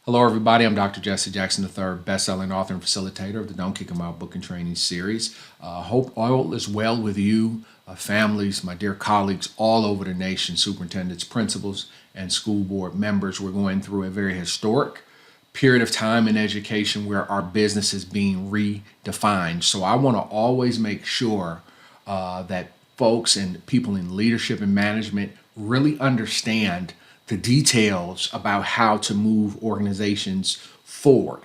Hello, everybody. I'm Dr. Jesse Jackson III, best-selling author and facilitator of the Don't Kick 'Em Out book and training series. Hope all is well with you, families, my dear colleagues all over the nation, superintendents, principals, and school board members. We're going through a very historic period of time in education where our business is being redefined. So I want to always make sure that folks and people in leadership and management really understand the details about how to move organizations forward.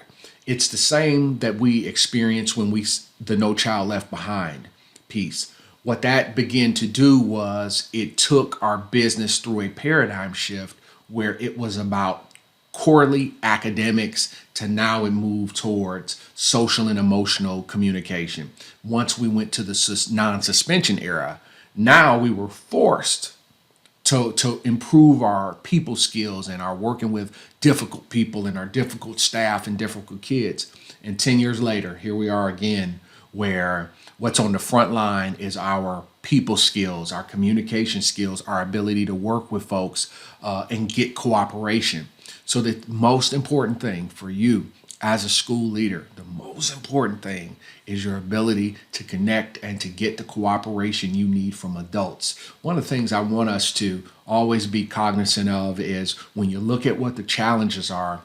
It's the same that we experienced when the No Child Left Behind piece. What that began to do was it took our business through a paradigm shift where it was about corely academics to now it moved towards social and emotional communication. Once we went to the non-suspension era, now we were forced to improve our people skills and our working with difficult people and our difficult staff and difficult kids. And 10 years later, here we are again, where what's on the front line is our people skills, our communication skills, our ability to work with folks and get cooperation. So the most important thing for you as a school leader, the most important thing is your ability to connect and to get the cooperation you need from adults. One of the things I want us to always be cognizant of is when you look at what the challenges are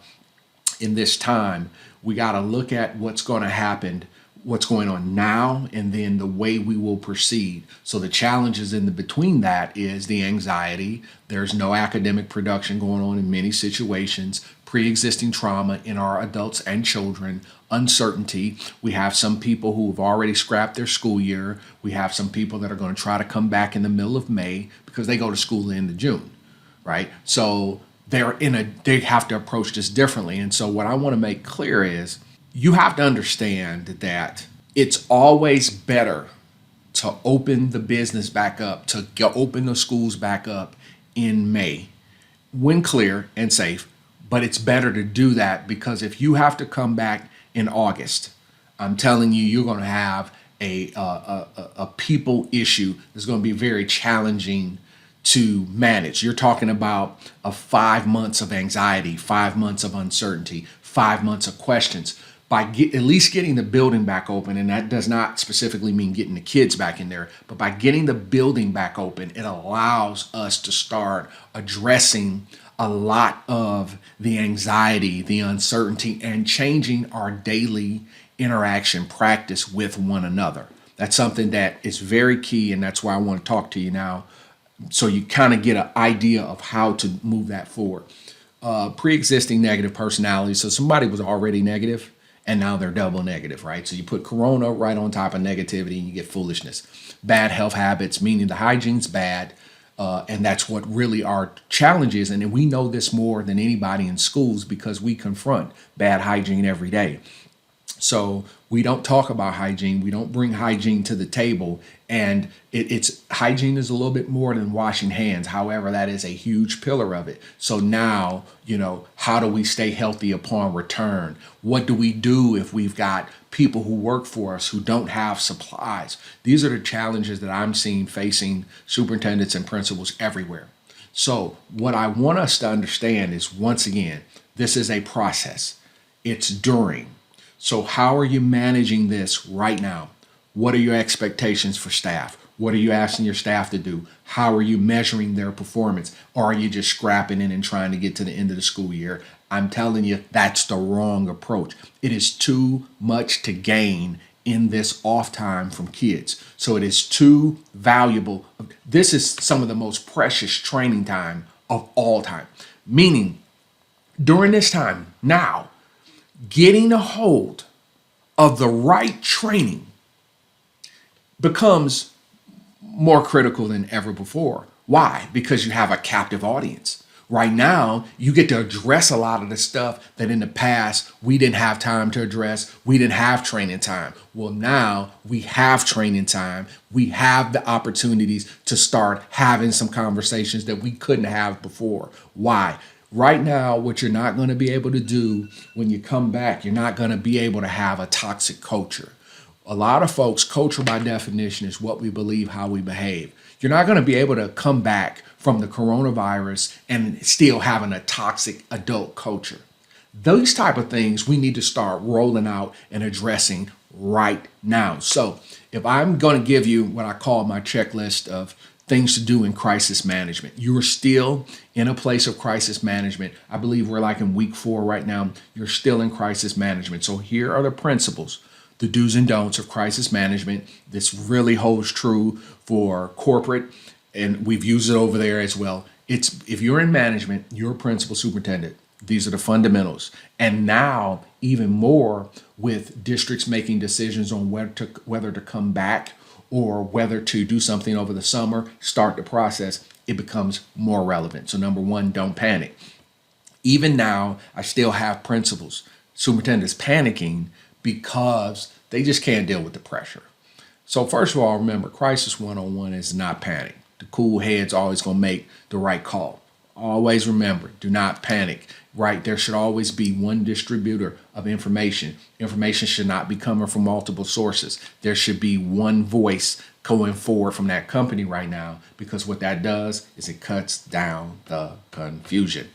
in this time, we got to look at what's going to happen, what's going on now, and then the way we will proceed. So the challenges in the between that is the anxiety. There's no academic production going on in many situations, pre-existing trauma in our adults and children, uncertainty. We have some people who have already scrapped their school year. We have some people that are going to try to come back in the middle of May because they go to school in the end of June, right? So they have to approach this differently. And so what I want to make clear is you have to understand that it's always better to open the business back up, to open the schools back up in May, when clear and safe. But it's better to do that because if you have to come back in August, I'm telling you, you're going to have a people issue that's going to be very challenging to manage. You're talking about 5 months of anxiety, 5 months of uncertainty, 5 months of questions. By at least getting the building back open, and that does not specifically mean getting the kids back in there, but by getting the building back open, it allows us to start addressing a lot of the anxiety, the uncertainty, and changing our daily interaction practice with one another. That's something that is very key, and that's why I want to talk to you now so you kind of get an idea of how to move that forward. Pre-existing negative personality. So somebody was already negative and now they're double negative, right? So you put corona right on top of negativity and you get foolishness. Bad health habits, meaning the hygiene's bad. And that's what really our challenge is. And we know this more than anybody in schools because we confront bad hygiene every day. So we don't talk about hygiene. We don't bring hygiene to the table. And it's hygiene is a little bit more than washing hands. However, that is a huge pillar of it. So now, how do we stay healthy upon return? What do we do if we've got people who work for us who don't have supplies? These are the challenges that I'm seeing facing superintendents and principals everywhere. So what I want us to understand is, once again, this is a process. It's during. So how are you managing this right now? What are your expectations for staff? What are you asking your staff to do? How are you measuring their performance? Or are you just scrapping in and trying to get to the end of the school year? I'm telling you, that's the wrong approach. It is too much to gain in this off time from kids. So it is too valuable. This is some of the most precious training time of all time. Meaning, during this time, now, getting a hold of the right training becomes more critical than ever before. Why? Because you have a captive audience. Right now, you get to address a lot of the stuff that in the past we didn't have time to address. We didn't have training time. Well, now we have training time. We have the opportunities to start having some conversations that we couldn't have before. Why? Right now, what you're not going to be able to do when you come back, you're not going to be able to have a toxic culture. A lot of folks, culture by definition is what we believe, how we behave. You're not going to be able to come back from the coronavirus and still having a toxic adult culture. Those type of things we need to start rolling out and addressing right now. So if I'm going to give you what I call my checklist of things to do in crisis management, you are still in a place of crisis management. I believe we're like in week 4 right now. You're still in crisis management. So here are the principles, the do's and don'ts of crisis management. This really holds true for corporate, and we've used it over there as well. It's if you're in management, you're a principal superintendent. These are the fundamentals. And now, even more with districts making decisions on whether to come back or whether to do something over the summer, start the process, it becomes more relevant. So number one, don't panic. Even now, I still have principals, superintendents panicking because they just can't deal with the pressure. So first of all, remember, crisis 101 is not panic. The cool head's always going to make the right call. Always remember, do not panic, right? There should always be one distributor of information. Information should not be coming from multiple sources. There should be one voice going forward from that company right now, because what that does is it cuts down the confusion.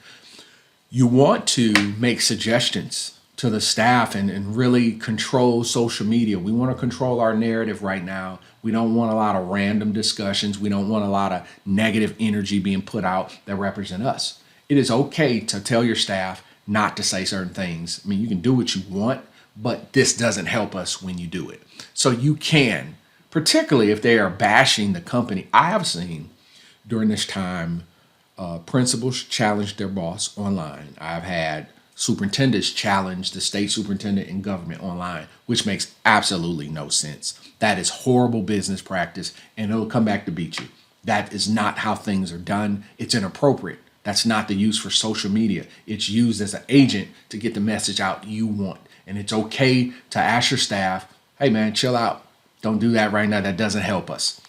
You want to make suggestions to the staff and really control social media. We want to control our narrative right now. We don't want a lot of random discussions. We don't want a lot of negative energy being put out that represent us. It is okay to tell your staff not to say certain things. I mean, you can do what you want, but this doesn't help us when you do it. So you can, particularly if they are bashing the company. I have seen during this time principals challenge their boss online. I've had superintendents challenge the state superintendent and government online, which makes absolutely no sense. That is horrible business practice, and it'll come back to beat you. That is not how things are done. It's inappropriate. That's not the use for social media. It's used as an agent to get the message out you want. And it's okay to ask your staff, hey man, chill out. Don't do that right now. That doesn't help us.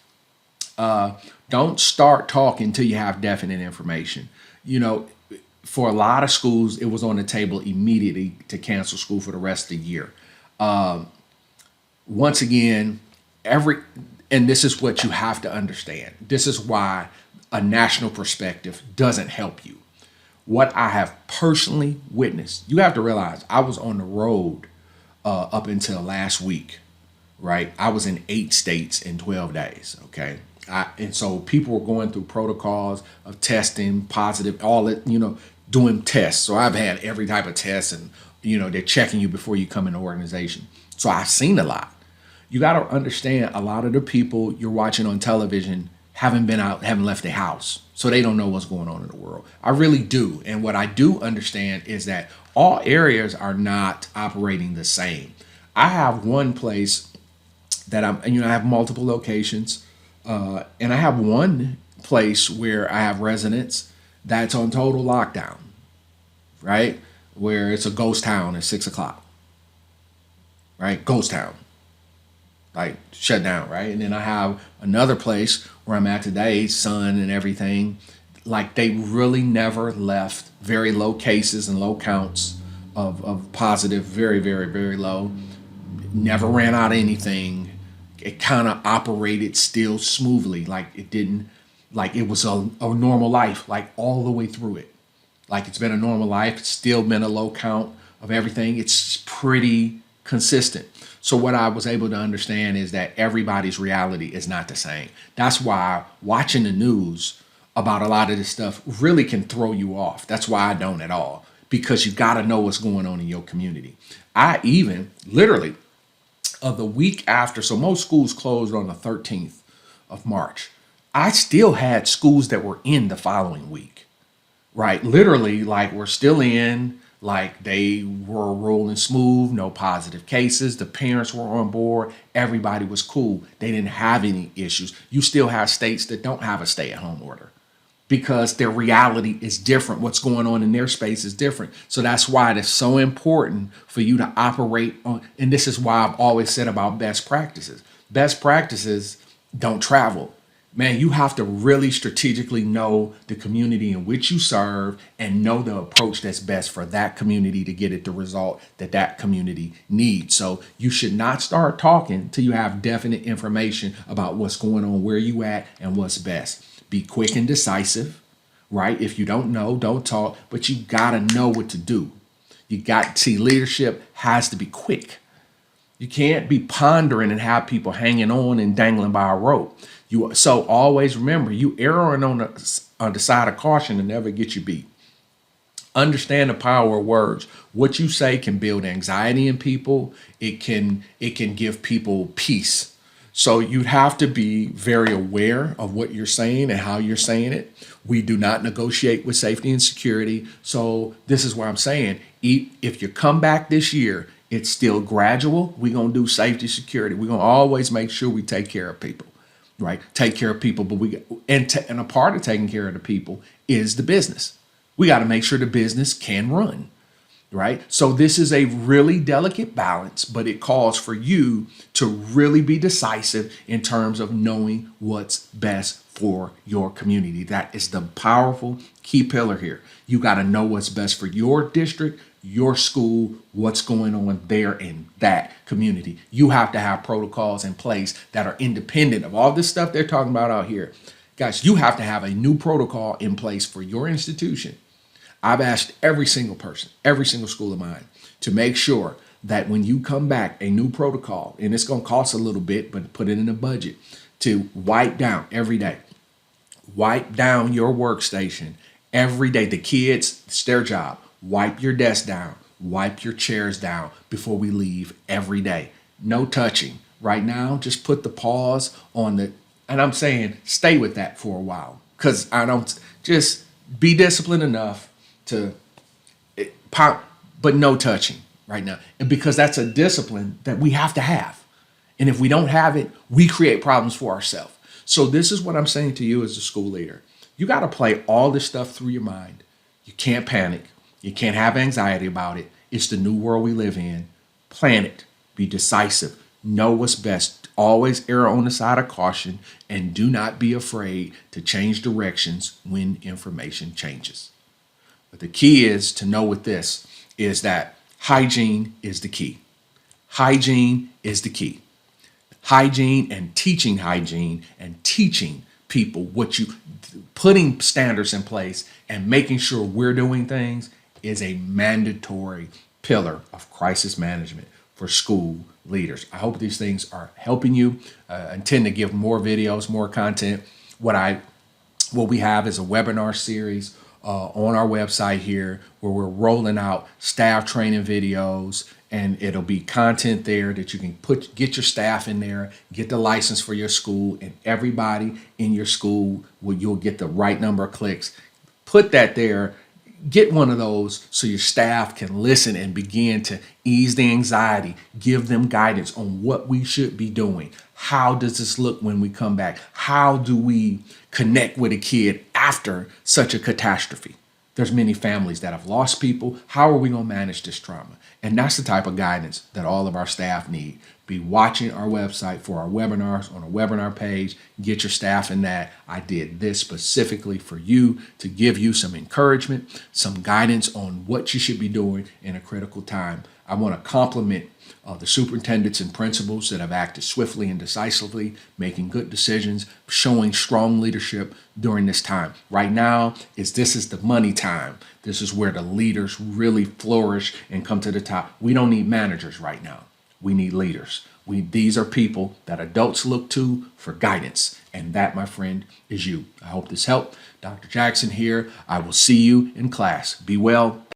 Don't start talking until you have definite information. You know, for a lot of schools, it was on the table immediately to cancel school for the rest of the year. Once again, and this is what you have to understand. This is why a national perspective doesn't help you. What I have personally witnessed, you have to realize I was on the road up until last week, right? I was in 8 states in 12 days, okay? And so people were going through protocols of testing, positive, all that, doing tests. So I've had every type of test, and, they're checking you before you come in the organization. So I've seen a lot. You got to understand, a lot of the people you're watching on television haven't been out, haven't left the house. So they don't know what's going on in the world. I really do. And what I do understand is that all areas are not operating the same. I have one place that I have multiple locations. And I have one place where I have residents that's on total lockdown, right? Where it's a ghost town at 6:00, right? Ghost town, like shut down, right? And then I have another place where I'm at today, sun and everything. Like they really never left. Very low cases and low counts of positive, very, very, very low. Never ran out of anything. It kind of operated still smoothly, like it was a normal life, like all the way through it. Like it's been a normal life. It's still been a low count of everything. It's pretty consistent. So what I was able to understand is that everybody's reality is not the same. That's why watching the news about a lot of this stuff really can throw you off. That's why I don't at all, because you got to know what's going on in your community. I even literally of the week after, so most schools closed on the 13th of March. I still had schools that were in the following week, right? Literally, like we're still in, like they were rolling smooth, no positive cases. The parents were on board. Everybody was cool. They didn't have any issues. You still have states that don't have a stay-at-home order, because their reality is different. What's going on in their space is different. So that's why it is so important for you to operate on, and this is why I've always said about best practices. Best practices don't travel. Man, you have to really strategically know the community in which you serve and know the approach that's best for that community to get it the result that that community needs. So you should not start talking till you have definite information about what's going on, where you at, and what's best. Be quick and decisive, right? If you don't know, don't talk, but you gotta know what to do. You got to see leadership has to be quick. You can't be pondering and have people hanging on and dangling by a rope. So always remember, you erring on the side of caution and never get you beat. Understand the power of words. What you say can build anxiety in people. It can give people peace. So you'd have to be very aware of what you're saying and how you're saying it. We do not negotiate with safety and security. So this is what I'm saying. If you come back this year, it's still gradual. We're going to do safety security. We're going to always make sure we take care of people, right? Take care of people. But and a part of taking care of the people is the business. We got to make sure the business can run, right? So this is a really delicate balance, but it calls for you to really be decisive in terms of knowing what's best for your community. That is the powerful key pillar here. You got to know what's best for your district, your school, what's going on there in that community. You have to have protocols in place that are independent of all this stuff they're talking about out here. Guys, you have to have a new protocol in place for your institution. I've asked every single person, every single school of mine, to make sure that when you come back, a new protocol, and it's going to cost a little bit, but put it in a budget, to wipe down every day. Wipe down your workstation every day. The kids, it's their job. Wipe your desk down. Wipe your chairs down before we leave every day. No touching. Right now, just put the pause on the, and I'm saying stay with that for a while, because I don't, just be disciplined enough to pop, but no touching right now. And because that's a discipline that we have to have. And if we don't have it, we create problems for ourselves. So this is what I'm saying to you as a school leader. You got to play all this stuff through your mind. You can't panic. You can't have anxiety about it. It's the new world we live in. Plan it. Be decisive. Know what's best. Always err on the side of caution, and do not be afraid to change directions when information changes. But the key is to know with this is that hygiene is the key. Hygiene is the key. Hygiene and teaching people putting standards in place and making sure we're doing things is a mandatory pillar of crisis management for school leaders. I hope these things are helping you. I intend to give more videos, more content. What we have is a webinar series on our website here where we're rolling out staff training videos, and it'll be content there that you can get your staff in there, get the license for your school, and everybody in your school you'll get the right number of clicks. Put that there. Get one of those so your staff can listen and begin to ease the anxiety, give them guidance on what we should be doing. How does this look when we come back? How do we connect with a kid after such a catastrophe? There's many families that have lost people. How are we going to manage this trauma? And that's the type of guidance that all of our staff need. Be watching our website for our webinars on a webinar page. Get your staff in that. I did this specifically for you to give you some encouragement, some guidance on what you should be doing in a critical time. I want to compliment the superintendents and principals that have acted swiftly and decisively, making good decisions, showing strong leadership during this time. Right now, this is the money time. This is where the leaders really flourish and come to the top. We don't need managers right now. We need leaders. These are people that adults look to for guidance. And that, my friend, is you. I hope this helped. Dr. Jackson here. I will see you in class. Be well.